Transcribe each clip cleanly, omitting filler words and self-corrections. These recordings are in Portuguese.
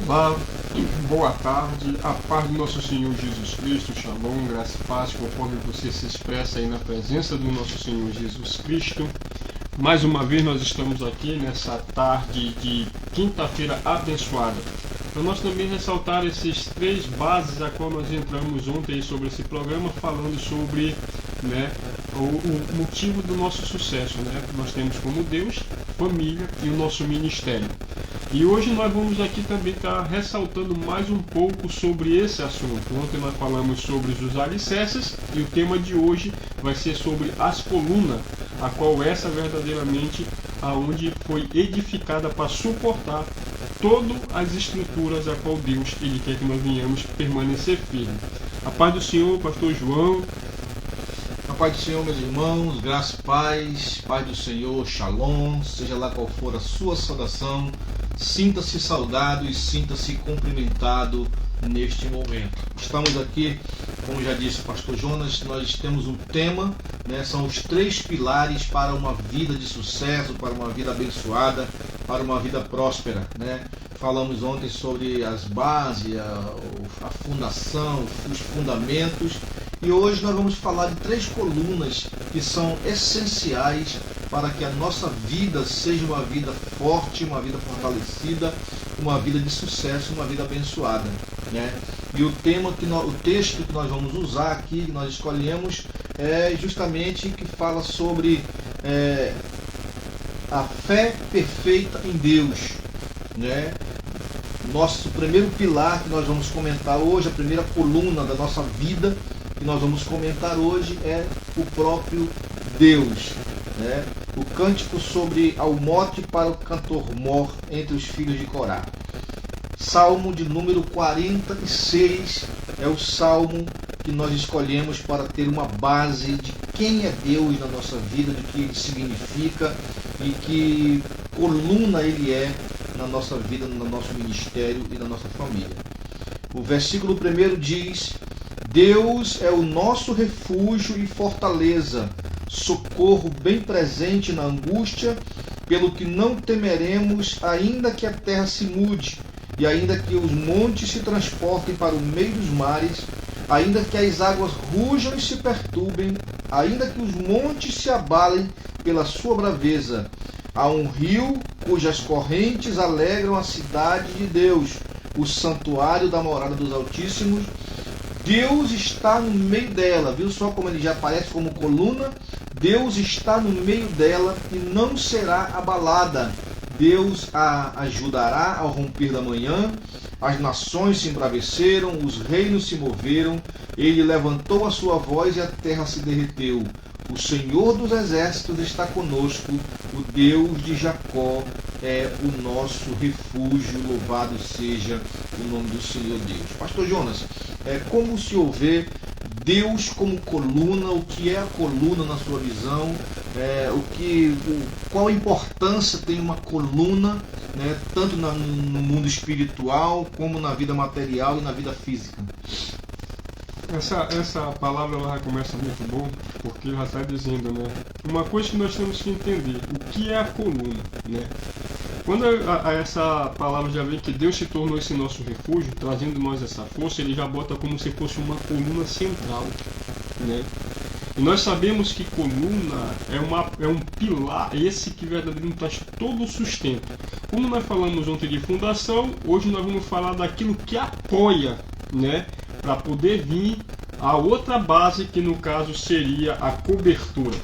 Olá, boa tarde, a paz do nosso Senhor Jesus Cristo, Shalom, graça e paz, conforme você se expressa aí na presença do nosso Senhor Jesus Cristo. Mais uma vez nós estamos aqui nessa tarde de quinta-feira abençoada, para nós também ressaltar esses três bases a qual nós entramos ontem sobre esse programa, falando sobre o motivo do nosso sucesso. Nós temos como Deus, família e o nosso ministério. E hoje nós vamos aqui também estar ressaltando mais um pouco sobre esse assunto. Ontem nós falamos sobre os alicerces e o tema de hoje vai ser sobre as colunas, a qual essa verdadeiramente aonde foi edificada para suportar todas as estruturas a qual Deus ele quer que nós venhamos permanecer firme. A paz do Senhor, pastor João. A paz do Senhor, meus irmãos, graça e paz do Senhor, Shalom, seja lá qual for a sua saudação, sinta-se saudado e sinta-se cumprimentado neste momento. Estamos aqui, como já disse o pastor Jonas, nós temos um tema, são os três pilares para uma vida de sucesso, para uma vida abençoada, para uma vida próspera. Falamos ontem sobre as bases, a fundação, os fundamentos. E hoje nós vamos falar de três colunas que são essenciais para que a nossa vida seja uma vida forte, uma vida fortalecida, uma vida de sucesso, uma vida abençoada. E o texto que nós vamos usar aqui, que nós escolhemos, é justamente que fala sobre a fé perfeita em Deus. Nosso primeiro pilar que nós vamos comentar hoje, a primeira coluna da nossa vida que nós vamos comentar hoje é o próprio Deus. O cântico sobre ao mote para o cantor mor entre os filhos de Corá. Salmo de número 46 é o salmo que nós escolhemos para ter uma base de quem é Deus na nossa vida, do que ele significa e que coluna ele é na nossa vida, no nosso ministério e na nossa família. O versículo 1 diz: Deus é o nosso refúgio e fortaleza, socorro bem presente na angústia, pelo que não temeremos, ainda que a terra se mude, e ainda que os montes se transportem para o meio dos mares, ainda que as águas rujam e se perturbem, ainda que os montes se abalem pela sua braveza. Há um rio cujas correntes alegram a cidade de Deus, o santuário da morada dos Altíssimos. Deus está no meio dela, viu só como ele já aparece como coluna? Deus está no meio dela e não será abalada. Deus a ajudará ao romper da manhã. As nações se embraveceram, os reinos se moveram. Ele levantou a sua voz e a terra se derreteu. O Senhor dos exércitos está conosco. O Deus de Jacó é o nosso refúgio. Louvado seja o nome do Senhor Deus. Pastor Jonas, como o senhor vê Deus como coluna? O que é a coluna na sua visão? Qual a importância tem uma coluna, tanto no mundo espiritual como na vida material e na vida física? Essa palavra ela já começa muito bom, porque ela está dizendo, uma coisa que nós temos que entender, o que é a coluna, Quando essa palavra já vem que Deus se tornou esse nosso refúgio, trazendo nós essa força, ele já bota como se fosse uma coluna central, E nós sabemos que coluna é um pilar, esse que verdadeiramente traz todo o sustento. Como nós falamos ontem de fundação, hoje nós vamos falar daquilo que apoia, para poder vir a outra base, que no caso seria a cobertura.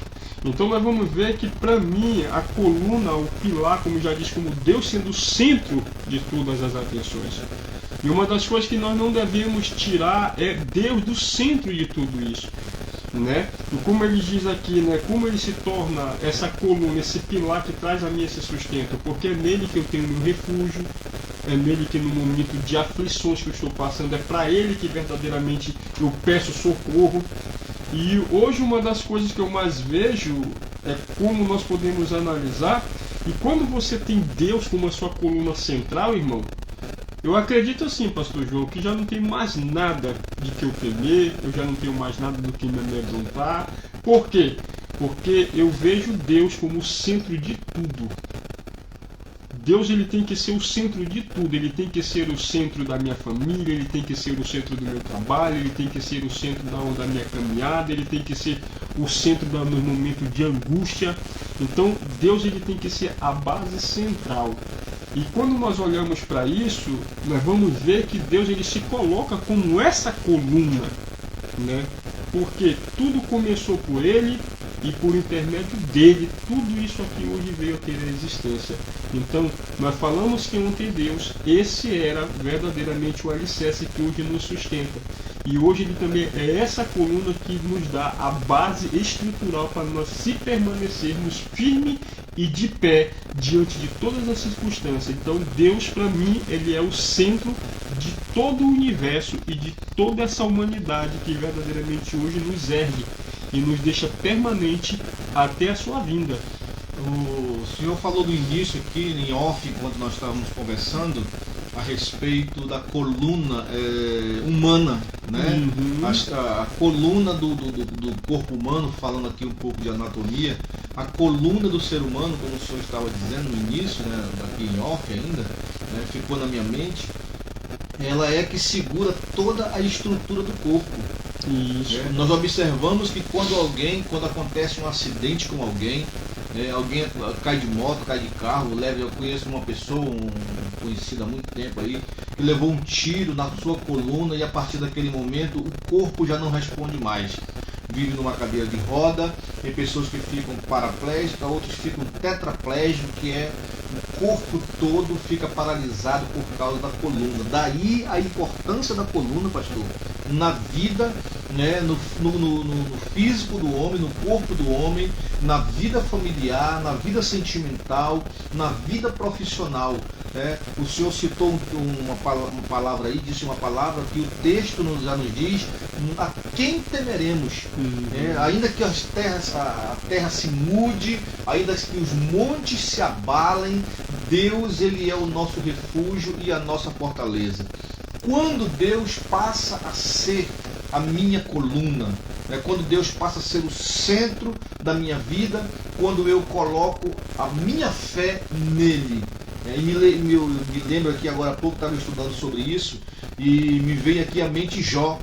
Então nós vamos ver que para mim a coluna, o pilar, como já disse, como Deus sendo o centro de todas as atenções. E uma das coisas que nós não devemos tirar é Deus do centro de tudo isso. E como ele diz aqui, como ele se torna essa coluna, esse pilar que traz a mim esse sustento, porque é nele que eu tenho meu refúgio, é nele que no momento de aflições que eu estou passando, é para ele que verdadeiramente eu peço socorro. E hoje uma das coisas que eu mais vejo é como nós podemos analisar, e quando você tem Deus como a sua coluna central, irmão, eu acredito assim, pastor João, que já não tem mais nada de que eu temer, eu já não tenho mais nada do que me amedrontar. Por quê? Porque eu vejo Deus como o centro de tudo. Deus ele tem que ser o centro de tudo, ele tem que ser o centro da minha família, ele tem que ser o centro do meu trabalho, ele tem que ser o centro da minha caminhada, ele tem que ser o centro do meu momento de angústia. Então Deus ele tem que ser a base central. E quando nós olhamos para isso, nós vamos ver que Deus ele se coloca como essa coluna, né? Porque tudo começou por ele e por intermédio dele, tudo isso aqui hoje veio a ter a existência. Então, nós falamos que ontem Deus, esse era verdadeiramente o alicerce que hoje nos sustenta. E hoje ele também é essa coluna que nos dá a base estrutural para nós se permanecermos firmes e de pé diante de todas as circunstâncias. Então Deus, para mim, ele é o centro de todo o universo e de toda essa humanidade que verdadeiramente hoje nos ergue e nos deixa permanente até a sua vinda. O senhor falou no início aqui, em off, enquanto nós estávamos conversando, a respeito da coluna humana, né? Uhum. A coluna do corpo humano, falando aqui um pouco de anatomia, a coluna do ser humano, como o senhor estava dizendo no início, né? Aqui em off ainda, né? Ficou na minha mente, ela é que segura toda a estrutura do corpo. Isso. Nós observamos que quando acontece um acidente com alguém cai de moto, cai de carro, eu conheço uma pessoa, conhecida há muito tempo aí, que levou um tiro na sua coluna e a partir daquele momento o corpo já não responde mais. Vive numa cadeira de roda, tem pessoas que ficam paraplégicas, outros ficam tetraplégicos, que é o corpo todo fica paralisado por causa da coluna. Daí a importância da coluna, pastor, na vida, né, no físico do homem, no corpo do homem, na vida familiar, na vida sentimental, na vida profissional. Né? O senhor citou uma palavra aí, disse uma palavra que o texto já nos diz: a quem temeremos? Ainda que a terra se mude, ainda que os montes se abalem, Deus ele é o nosso refúgio e a nossa fortaleza. Quando Deus passa a ser a minha coluna, quando Deus passa a ser o centro da minha vida, quando eu coloco a minha fé nele. E me lembro aqui agora há pouco, estava estudando sobre isso, e me veio aqui à mente Jó.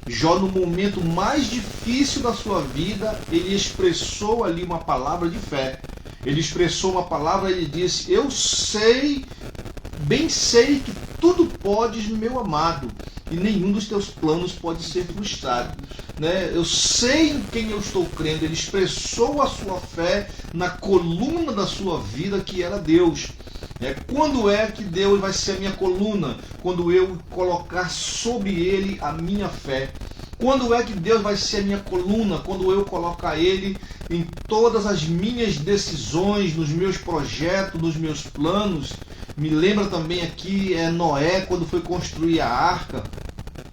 Jó, no momento mais difícil da sua vida, ele expressou ali uma palavra de fé. Ele expressou uma palavra, ele disse: eu sei, bem sei que tudo podes, meu amado, e nenhum dos teus planos pode ser frustrado. Eu sei em quem eu estou crendo. Ele expressou a sua fé na coluna da sua vida, que era Deus. Quando é que Deus vai ser a minha coluna? Quando eu colocar sobre ele a minha fé. Quando é que Deus vai ser a minha coluna? Quando eu colocar ele em todas as minhas decisões, nos meus projetos, nos meus planos. Me lembra também aqui Noé, quando foi construir a arca.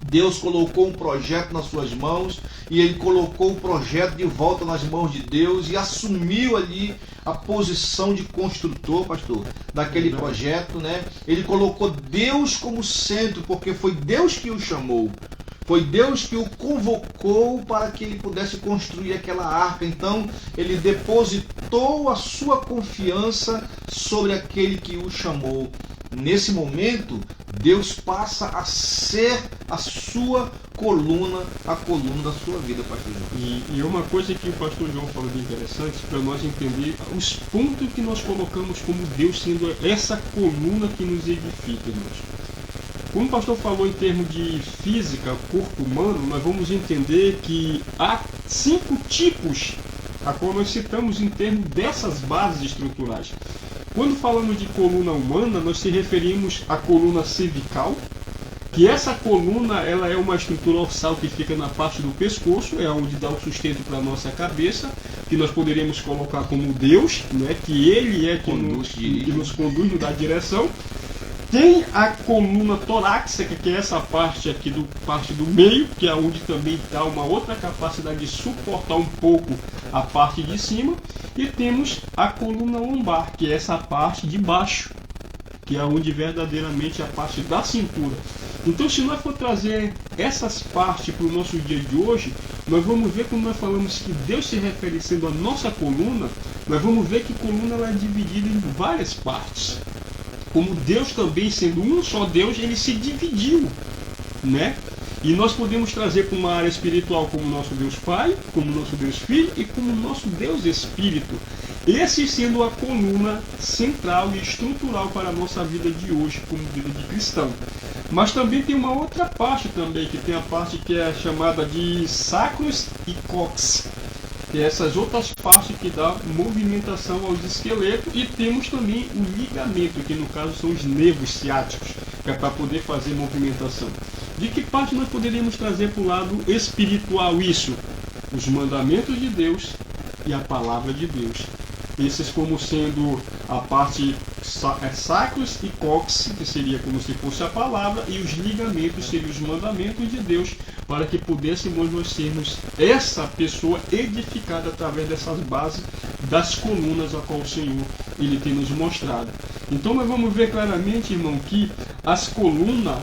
Deus colocou um projeto nas suas mãos e ele colocou o projeto de volta nas mãos de Deus e assumiu ali a posição de construtor, pastor, daquele projeto, né? Ele colocou Deus como centro, porque foi Deus que o chamou. Foi Deus que o convocou para que ele pudesse construir aquela arca. Então, ele depositou a sua confiança sobre aquele que o chamou. Nesse momento, Deus passa a ser a sua coluna, a coluna da sua vida, pastor João. E uma coisa que o pastor João falou de interessante, para nós entender os pontos que nós colocamos como Deus sendo essa coluna que nos edifica, irmãos. Como o pastor falou em termos de física, corpo humano, nós vamos entender que há 5 tipos a qual nós citamos em termos dessas bases estruturais. Quando falamos de coluna humana, nós se referimos à coluna cervical, que essa coluna ela é uma estrutura ossal que fica na parte do pescoço, é onde dá o sustento para a nossa cabeça, que nós poderíamos colocar como Deus, né, que Ele é que nos conduz, nos dá direção. Tem a coluna torácica, que é essa parte aqui parte do meio, que é onde também dá uma outra capacidade de suportar um pouco a parte de cima. E temos a coluna lombar, que é essa parte de baixo, que é onde verdadeiramente é a parte da cintura. Então, se nós for trazer essas partes para o nosso dia de hoje, nós vamos ver, quando nós falamos que Deus se refere sendo a nossa coluna, nós vamos ver que coluna ela é dividida em várias partes. como Deus também sendo um só Deus, ele se dividiu, né? E nós podemos trazer para uma área espiritual como nosso Deus Pai, como nosso Deus Filho e como nosso Deus Espírito. Esse sendo a coluna central e estrutural para a nossa vida de hoje, como vida de cristão. Mas também tem uma outra parte também, que tem a parte que é chamada de sacros e cox, que é essas outras partes que dá movimentação aos esqueletos, e temos também o ligamento, que no caso são os nervos ciáticos, que é para poder fazer movimentação. De que parte nós poderíamos trazer para o lado espiritual isso? Os mandamentos de Deus e a palavra de Deus. Esses como sendo a parte sacros e cox, que seria como se fosse a palavra, e os ligamentos seriam os mandamentos de Deus, para que pudéssemos nós sermos essa pessoa edificada através dessas bases das colunas a qual o Senhor ele tem nos mostrado. Então nós vamos ver claramente, irmão, que as colunas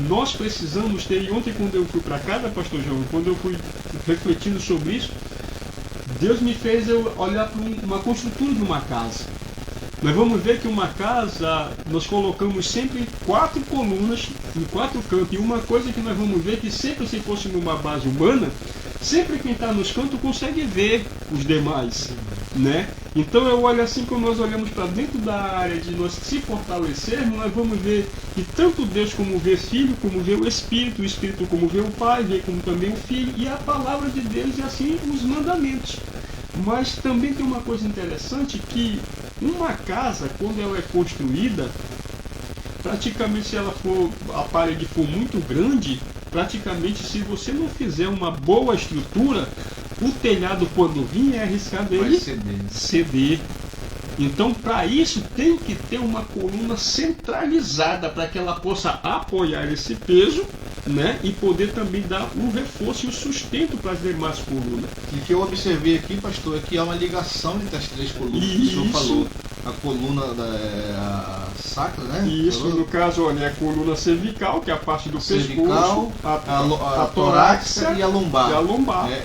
nós precisamos ter. E ontem, quando eu fui para casa, pastor João, quando eu fui refletindo sobre isso, Deus me fez eu olhar para uma construtura de uma casa. Nós vamos ver que uma casa, nós colocamos sempre 4 colunas em 4 cantos. E uma coisa que nós vamos ver que sempre, se fosse numa base humana, sempre quem está nos cantos consegue ver os demais, né? Então eu olho assim, quando nós olhamos para dentro da área de nós se fortalecermos, nós vamos ver que tanto Deus como vê Filho, como vê o Espírito como vê o Pai, vê como também o Filho, e a palavra de Deus e assim os mandamentos. Mas também tem uma coisa interessante, que uma casa, quando ela é construída, praticamente se ela for, a parede for muito grande, praticamente se você não fizer uma boa estrutura, o telhado quando vir é arriscado ele ceder. Então para isso tem que ter uma coluna centralizada para que ela possa apoiar esse peso, né? E poder também dar o reforço e o sustento para as demais colunas. E que eu observei aqui, pastor, é que há uma ligação entre as 3 colunas que o senhor falou. A coluna a sacra, né? Isso, no caso, olha, é a coluna cervical, que é a parte do cervical, pescoço, a torácica e a lombar.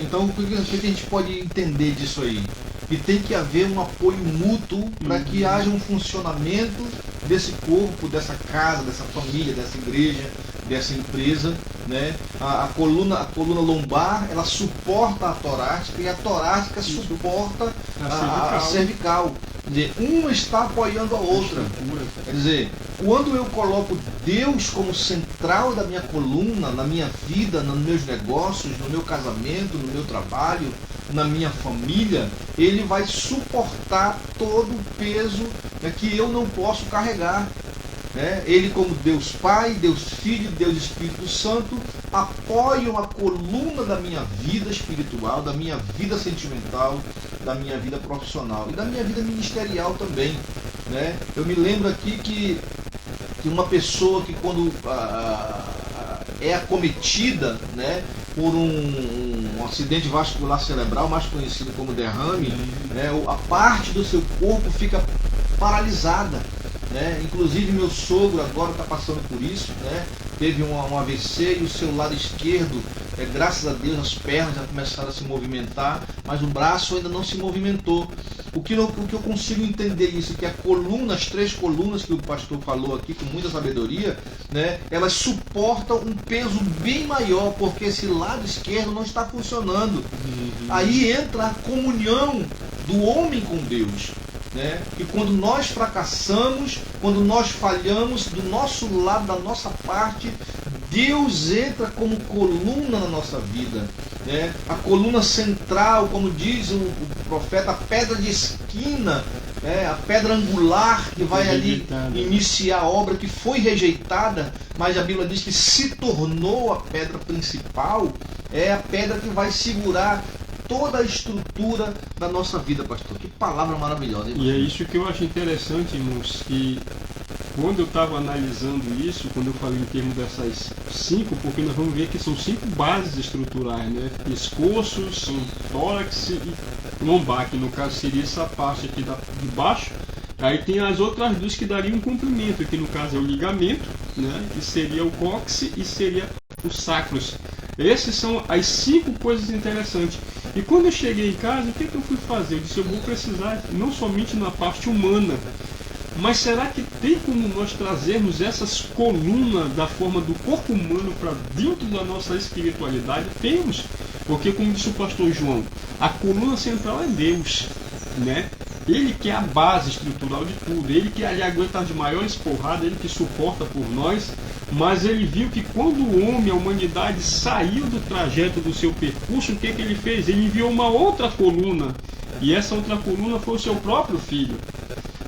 Então, o que a gente pode entender disso aí? Que tem que haver um apoio mútuo para que haja um funcionamento desse corpo, dessa casa, dessa família, dessa igreja, dessa empresa, né? A coluna lombar, ela suporta a torácica, e a torácica suporta a cervical. Quer dizer, uma está apoiando a outra. Quer dizer, quando eu coloco Deus como central da minha coluna, na minha vida, nos meus negócios, no meu casamento, no meu trabalho, na minha família, ele vai suportar todo o peso, né, que eu não posso carregar. Né? Ele, como Deus Pai, Deus Filho, Deus Espírito Santo, apoiam a coluna da minha vida espiritual, da minha vida sentimental, da minha vida profissional e da minha vida ministerial também. Né? Eu me lembro aqui que uma pessoa que quando é acometida, né, por um acidente vascular cerebral, mais conhecido como derrame, né, a parte do seu corpo fica paralisada. Né? Inclusive meu sogro agora está passando por isso, né? Teve um AVC e o seu lado esquerdo, graças a Deus, as pernas já começaram a se movimentar, mas o braço ainda não se movimentou. O que eu consigo entender isso, que a coluna, as 3 colunas que o pastor falou aqui com muita sabedoria, né, elas suportam um peso bem maior, porque esse lado esquerdo não está funcionando. Aí entra a comunhão do homem com Deus. Né? E quando nós fracassamos, quando nós falhamos, do nosso lado, da nossa parte, Deus entra como coluna na nossa vida. Né? A coluna central, como diz o profeta, a pedra de esquina, a pedra angular que vai ali iniciar a obra, que foi rejeitada, mas a Bíblia diz que se tornou a pedra principal, é a pedra que vai segurar toda a estrutura da nossa vida, pastor. Que palavra maravilhosa, hein? E é isso que eu acho interessante, irmãos, que quando eu estava analisando isso, quando eu falei em termos dessas 5, porque nós vamos ver que são 5 bases estruturais, né? Pescoço, tórax e lombar, que no caso seria essa parte aqui de baixo. Aí tem as outras 2 que dariam um comprimento, que no caso é o ligamento, né? Que seria o cóccix e seria o sacros. Essas são as 5 coisas interessantes. E quando eu cheguei em casa, o que eu fui fazer? Eu disse, eu vou precisar não somente na parte humana, Mas será que tem como nós trazermos essas colunas da forma do corpo humano para dentro da nossa espiritualidade? Temos, porque como disse o pastor João, a coluna central é Deus, né? Ele que é a base estrutural de tudo, ele que ali aguenta as maiores porradas, ele que suporta por nós, mas ele viu que quando o homem, a humanidade, saiu do trajeto do seu percurso, o que ele fez? Ele enviou uma outra coluna, e essa outra coluna foi o seu próprio filho.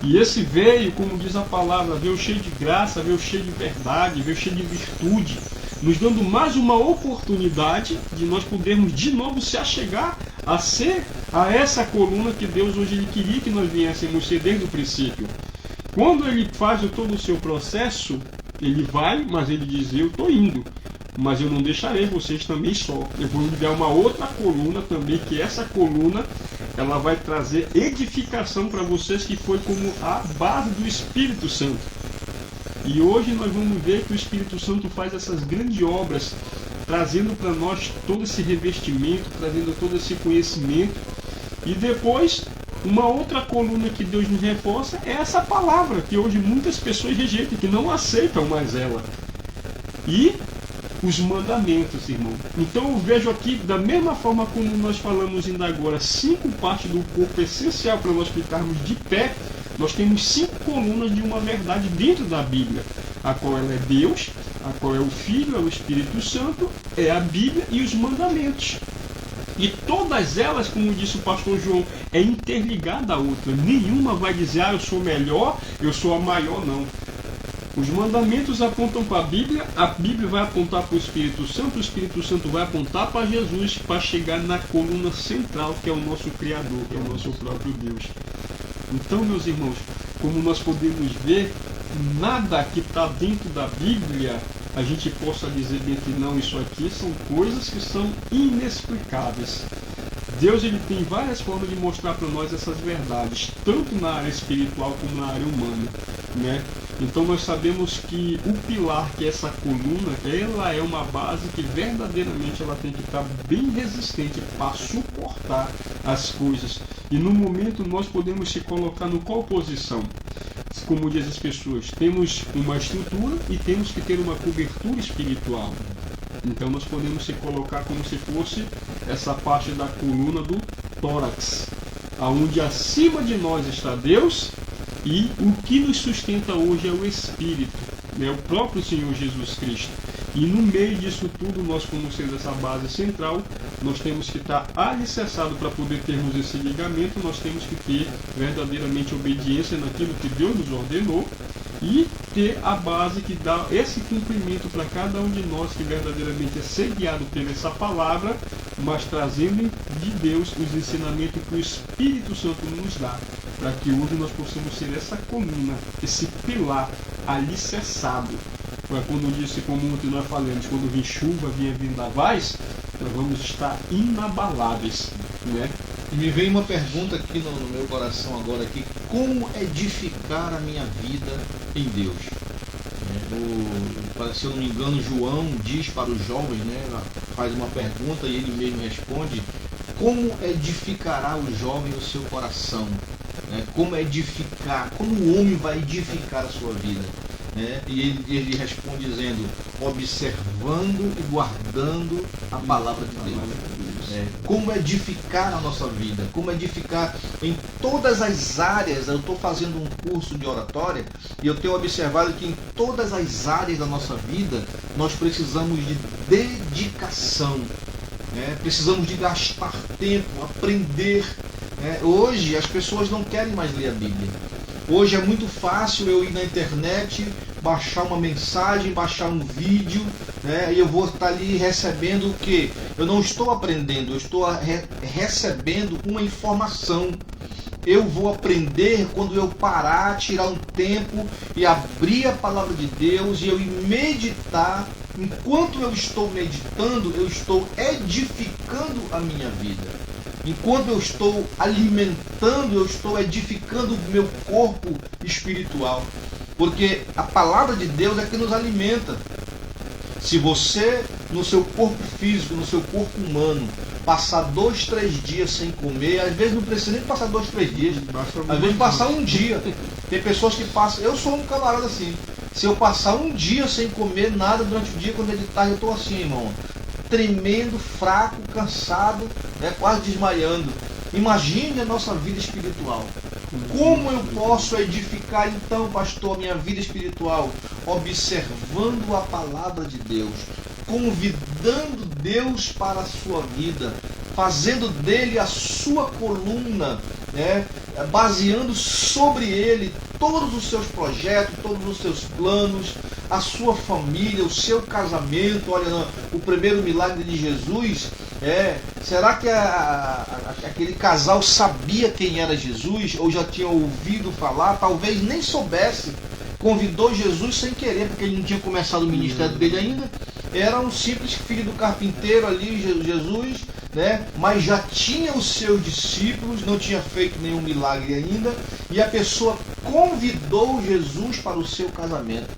E esse veio, como diz a palavra, veio cheio de graça, veio cheio de verdade, veio cheio de virtude, nos dando mais uma oportunidade de nós podermos de novo se achegar a ser a essa coluna que Deus hoje ele queria que nós viéssemos ser desde o princípio. Quando ele faz todo o seu processo, ele vai, mas ele diz, eu estou indo, mas eu não deixarei vocês também só. Eu vou enviar uma outra coluna também, que essa coluna ela vai trazer edificação para vocês, que foi como a base do Espírito Santo. E hoje nós vamos ver que o Espírito Santo faz essas grandes obras, trazendo para nós todo esse revestimento, trazendo todo esse conhecimento. E depois, uma outra coluna que Deus nos reforça é essa palavra, que hoje muitas pessoas rejeitam, que não aceitam mais ela. E os mandamentos, irmão. Então eu vejo aqui, da mesma forma como nós falamos ainda agora, 5 partes do corpo essencial para nós ficarmos de pé, nós temos 5 colunas de uma verdade dentro da Bíblia, a qual ela é Deus, a qual é o Filho, é o Espírito Santo, é a Bíblia e os mandamentos. E todas elas, como disse o pastor João, é interligada à outra. Nenhuma vai dizer, eu sou melhor, eu sou a maior, não. Os mandamentos apontam para a Bíblia vai apontar para o Espírito Santo vai apontar para Jesus, para chegar na coluna central, que é o nosso Criador, que é o nosso próprio Deus. Então, meus irmãos, como nós podemos ver, nada que está dentro da Bíblia a gente possa dizer bem que não, isso aqui são coisas que são inexplicáveis. Deus ele tem várias formas de mostrar para nós essas verdades, tanto na área espiritual como na área humana, né? Então nós sabemos que o pilar, que é essa coluna, ela é uma base que verdadeiramente ela tem que estar bem resistente para suportar as coisas. E no momento nós podemos se colocar no qual posição? Como dizem as pessoas, temos uma estrutura e temos que ter uma cobertura espiritual. Então nós podemos se colocar como se fosse essa parte da coluna do tórax, aonde acima de nós está Deus e o que nos sustenta hoje é o Espírito, né? O próprio Senhor Jesus Cristo. E no meio disso tudo, nós como sendo essa base central, nós temos que estar alicerçados para poder termos esse ligamento, nós temos que ter verdadeiramente obediência naquilo que Deus nos ordenou e ter a base que dá esse cumprimento para cada um de nós, que verdadeiramente é ser guiado por essa palavra, mas trazendo de Deus os ensinamentos que o Espírito Santo nos dá, para que hoje nós possamos ser essa coluna, esse pilar alicerçado. Para quando disse, como ontem nós falamos, quando vir chuva, vinha vendavais, nós vamos estar inabaláveis, né? E me veio uma pergunta aqui no meu coração agora aqui, como edificar a minha vida em Deus? Se eu não me engano, João diz para os jovens, né, faz uma pergunta e ele mesmo responde, como edificará o jovem o seu coração? Como edificar, como o homem vai edificar a sua vida? E ele responde dizendo, observando e guardando a palavra de Deus. Como edificar a nossa vida, como edificar em todas as áreas. Eu estou fazendo um curso de oratória e eu tenho observado que em todas as áreas da nossa vida nós precisamos de dedicação, precisamos de gastar tempo, aprender. Hoje as pessoas não querem mais ler a Bíblia. Hoje é muito fácil eu ir na internet, baixar uma mensagem, baixar um vídeo, e eu vou estar ali recebendo o quê? Eu não estou aprendendo, eu estou recebendo uma informação. Eu vou aprender quando eu parar, tirar um tempo e abrir a palavra de Deus e eu ir meditar. Enquanto eu estou meditando, eu estou edificando a minha vida. Enquanto eu estou alimentando, eu estou edificando o meu corpo espiritual. Porque a palavra de Deus é que nos alimenta. Se você, no seu corpo físico, no seu corpo humano, passar 2, 3 dias sem comer, às vezes não precisa nem passar 2, 3 dias, às vezes passar um dia. Tem pessoas que passam, eu sou um camarada assim, se eu passar um dia sem comer nada durante o dia, quando é de tarde eu estou assim, irmão, tremendo, fraco, cansado, né, quase desmaiando. Imagine a nossa vida espiritual. Como eu posso edificar então, pastor, minha vida espiritual? Observando a palavra de Deus, convidando Deus para a sua vida, fazendo dele a sua coluna, né? Baseando sobre ele todos os seus projetos, todos os seus planos, a sua família, o seu casamento. Olha, o primeiro milagre de Jesus, será que aquele casal sabia quem era Jesus ou já tinha ouvido falar? Talvez nem soubesse. Convidou Jesus sem querer, porque ele não tinha começado o ministério dele ainda. Era um simples filho do carpinteiro ali, Jesus, né? Mas já tinha os seus discípulos, não tinha feito nenhum milagre ainda, e a pessoa convidou Jesus para o seu casamento,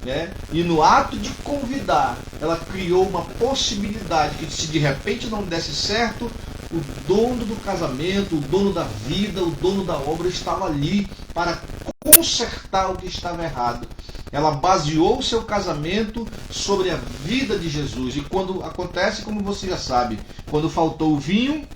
né? E no ato de convidar, ela criou uma possibilidade que, se de repente não desse certo, o dono do casamento, o dono da vida, o dono da obra estava ali para consertar o que estava errado. Ela baseou o seu casamento sobre a vida de Jesus. E quando acontece, como você já sabe, quando faltou o vinho,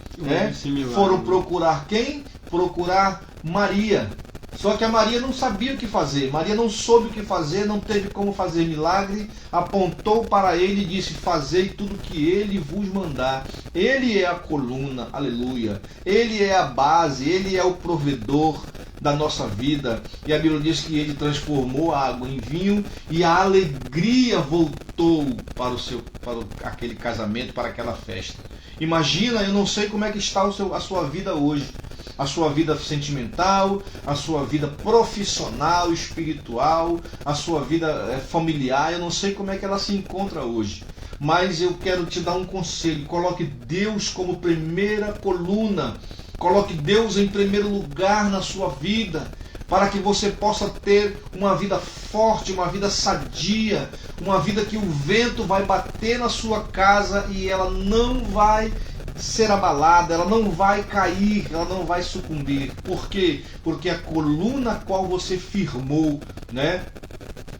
foram procurar quem? Procurar Maria. Só que a Maria não sabia o que fazer. Maria não soube o que fazer, não teve como fazer milagre. Apontou para ele e disse: fazei tudo o que ele vos mandar. Ele é a coluna, aleluia. Ele é a base, ele é o provedor da nossa vida. E a Bíblia diz que ele transformou a água em vinho e a alegria voltou para aquele casamento, para aquela festa. Imagina, eu não sei como é que está a sua vida hoje. A sua vida sentimental, a sua vida profissional, espiritual, a sua vida familiar. Eu não sei como é que ela se encontra hoje. Mas eu quero te dar um conselho. Coloque Deus como primeira coluna. Coloque Deus em primeiro lugar na sua vida, para que você possa ter uma vida forte, uma vida sadia, uma vida que o vento vai bater na sua casa e ela não vai ser abalada, ela não vai cair, ela não vai sucumbir. Por quê? Porque a coluna a qual você firmou, né?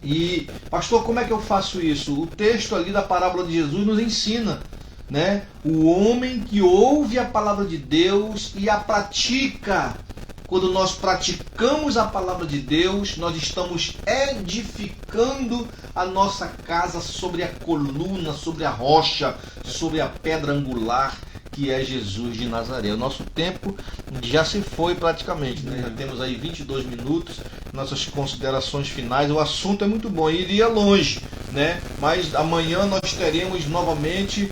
E, pastor, como é que eu faço isso? O texto ali da parábola de Jesus nos ensina, né? O homem que ouve a palavra de Deus e a pratica. Quando nós praticamos a palavra de Deus, nós estamos edificando a nossa casa sobre a coluna, sobre a rocha, sobre a pedra angular, que é Jesus de Nazaré. O nosso tempo já se foi praticamente, né? Já temos aí 22 minutos, nossas considerações finais. O assunto é muito bom, iria longe, né? Mas amanhã nós teremos novamente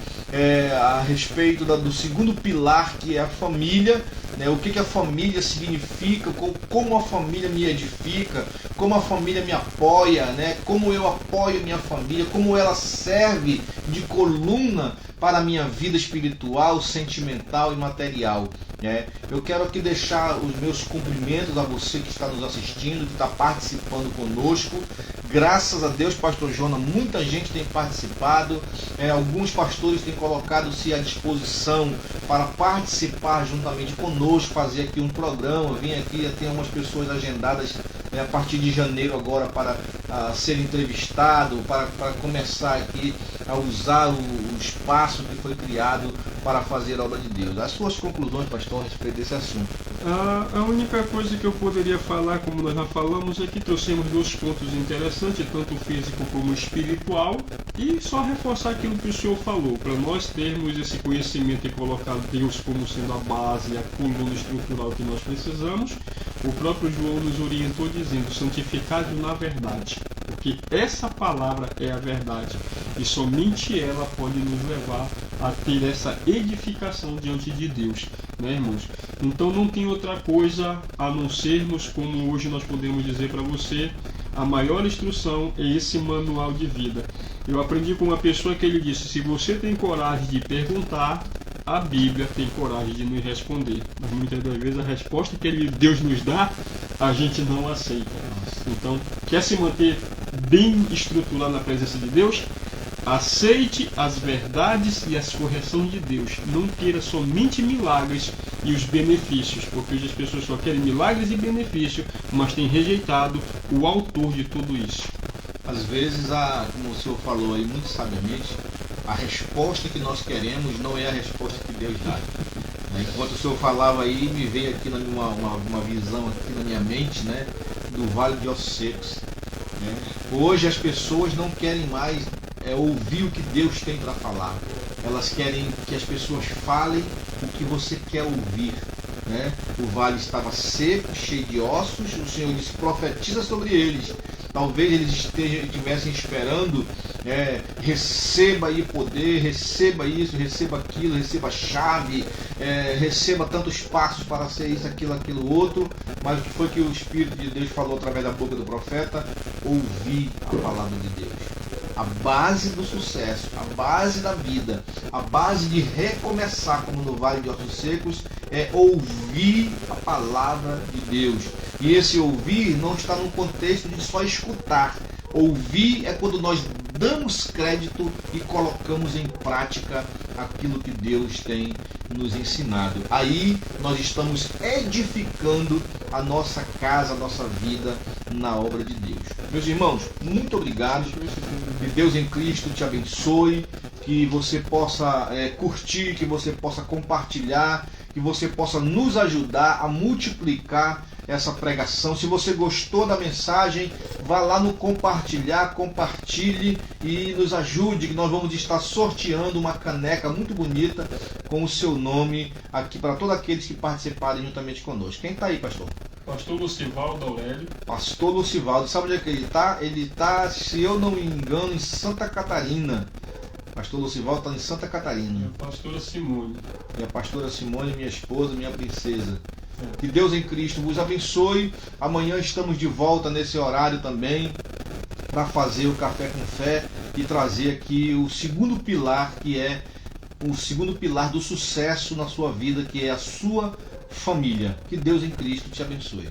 a respeito do segundo pilar, que é a família, né? O que a família significa, como a família me edifica, como a família me apoia, né? Como eu apoio minha família, como ela serve de coluna para a minha vida espiritual, sentimental e material, né? Eu quero aqui deixar os meus cumprimentos a você que está nos assistindo, que está participando conosco. Graças a Deus, pastor Jonas, muita gente tem participado, alguns pastores têm colocado-se à disposição para participar juntamente conosco, fazer aqui um programa. Vim aqui, tem algumas pessoas agendadas a partir de janeiro agora para ser entrevistado, para começar aqui a usar o espaço que foi criado para fazer a obra de Deus. As suas conclusões, pastor, a respeito desse assunto? A única coisa que eu poderia falar, como nós já falamos, é que trouxemos 2 pontos interessantes, tanto físico como espiritual, e só reforçar aquilo que o senhor falou, para nós termos esse conhecimento e colocar Deus como sendo a base, a coluna estrutural que nós precisamos. O próprio João nos orientou dizendo: santificado na verdade, porque essa palavra é a verdade e somente ela pode nos levar a ter essa edificação diante de Deus, né, irmãos? Então não tem outra coisa a não sermos, como hoje nós podemos dizer para você, a maior instrução é esse manual de vida. Eu aprendi com uma pessoa que ele disse: se você tem coragem de perguntar, a Bíblia tem coragem de nos responder. Mas muitas das vezes a resposta que Deus nos dá, a gente não aceita. Então, quer se manter bem estruturado na presença de Deus? Aceite as verdades e as correções de Deus. Não queira somente milagres e os benefícios, porque hoje as pessoas só querem milagres e benefícios, mas têm rejeitado o autor de tudo isso. Às vezes, como o senhor falou aí muito sabiamente, a resposta que nós queremos não é a resposta que Deus dá. Enquanto o senhor falava aí, me veio aqui uma visão aqui na minha mente, né, do Vale de Ossos Secos. Né? Hoje as pessoas não querem mais ouvir o que Deus tem para falar. Elas querem que as pessoas falem o que você quer ouvir. Né? O vale estava seco, cheio de ossos. O Senhor disse: profetiza sobre eles. Talvez eles estivessem esperando, receba aí poder, receba isso, receba aquilo, receba a chave, receba tantos passos para ser isso, aquilo outro. Mas o que foi que o Espírito de Deus falou através da boca do profeta? Ouvir a palavra de Deus. A base do sucesso, a base da vida, a base de recomeçar, como no Vale de Ossos Secos, é ouvir a palavra de Deus. E esse ouvir não está no contexto de só escutar. Ouvir é quando nós damos crédito e colocamos em prática aquilo que Deus tem nos ensinado. Aí nós estamos edificando a nossa casa, a nossa vida na obra de Deus. Meus irmãos, muito obrigado. Que Deus em Cristo te abençoe, que você possa curtir, que você possa compartilhar, que você possa nos ajudar a multiplicar essa pregação. Se você gostou da mensagem, vá lá no compartilhar, compartilhe e nos ajude, que nós vamos estar sorteando uma caneca muito bonita com o seu nome aqui para todos aqueles que participarem juntamente conosco. Quem está aí, pastor? Pastor Lucivaldo Aurélio. Pastor Lucivaldo, sabe onde é que ele está? Ele está, se eu não me engano, em Santa Catarina. Pastor Lucivaldo está em Santa Catarina. E a pastora Simone. E a pastora Simone, minha esposa, minha princesa. Que Deus em Cristo vos abençoe. Amanhã estamos de volta nesse horário também para fazer o Café com Fé e trazer aqui o segundo pilar, que é o segundo pilar do sucesso na sua vida, que é a sua família. Que Deus em Cristo te abençoe.